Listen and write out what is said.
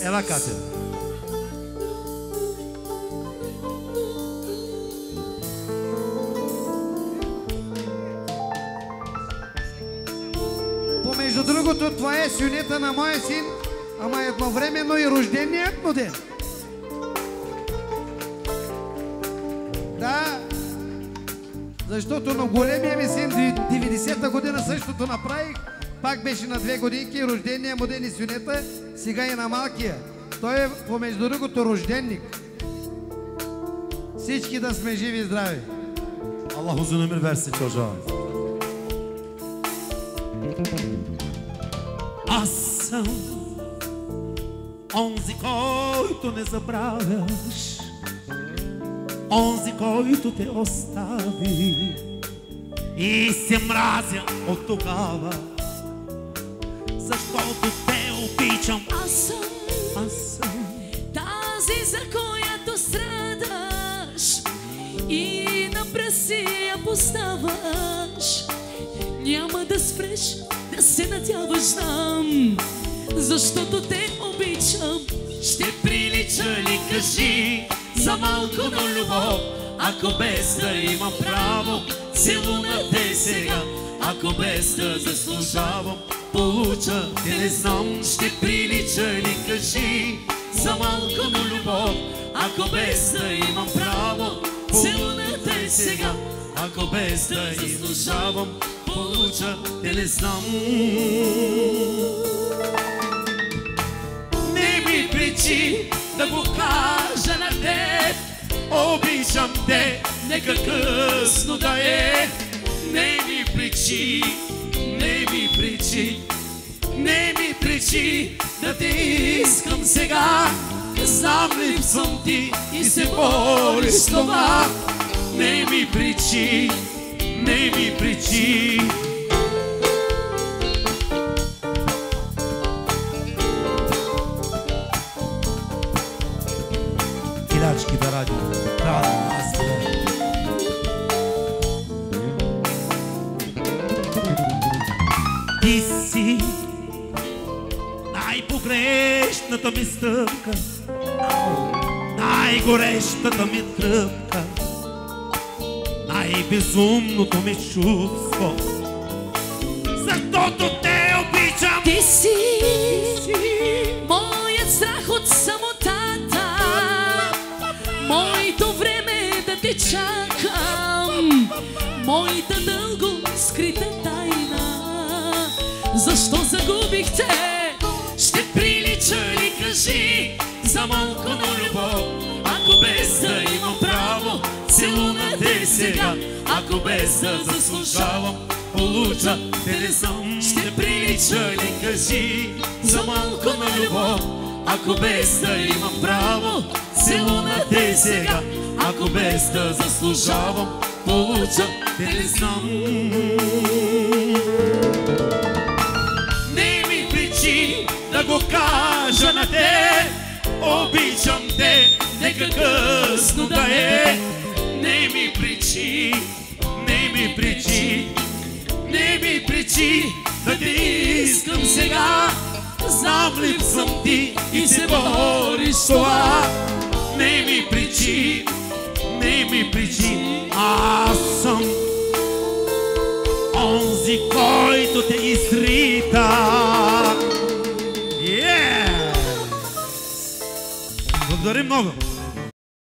Ела, Катя. Помежду другото, това е сюнета на моя син, ама едновременно и рожденият му ден. Да, защото на големия ми син 90-та година същото направих, пак беше на 2 годинки, рождения му ден и сюнета, сега и на малкия. Той е помежду другото рожденник. Всички да сме живи и здрави. Allah uzun ömür versin çocuğa. Аз съм онзи, който не забравяш, онзи, който те остави, и се мразя от тогава, защото те обичам. Аз съм тази, за която страдаш и на пръси я поставаш. Няма да спреш да се надяваш, знам, защото те обичам. Ще прилича ли, кажи, за малко на любов, ако без да имам право, целунате сега, ако без да заслужавам, получа, те не знам. Ще прилича ли, кажи, за малко на любов, ако без да имам право, целунате сега, ако без да заслужавам, получа, те не знам. Не ми причи да го кажа на теб, обичам те, нека късно да е. Не ми причи, не ми причи, не ми причи да те искам сега. Знам, липсвам ти и се бориш с това. Не ми причи, не ми причи. İlaçki da radyo. Ти си най-погрешната ми стъпка, най-горещата ми тръпка, най-безумното ми чувство, защото те обичам. Ти си моят страх от самотата, моето време да те чакам, моята дълго скрита тайна. Защо загубихте? Ще прилича ли, кажи, за малко на любов, ако без да имам право, целунате сега, ако без да заслужавам, получа, те не знам. Ще прилича ли, кажи, за малко на любов, ако без да имам право, целунате сега, ако без да заслужавам, получа, те не знам. Не ми причи да го кажа на те, обичам те, нека късно да е. Не ми причи, не ми причи, не ми причи да те искам сега. Знам, липсвам ти и се бориш с това. Не ми причи, не ми причи. Аз съм онзи, който те изрита. Благодарим много.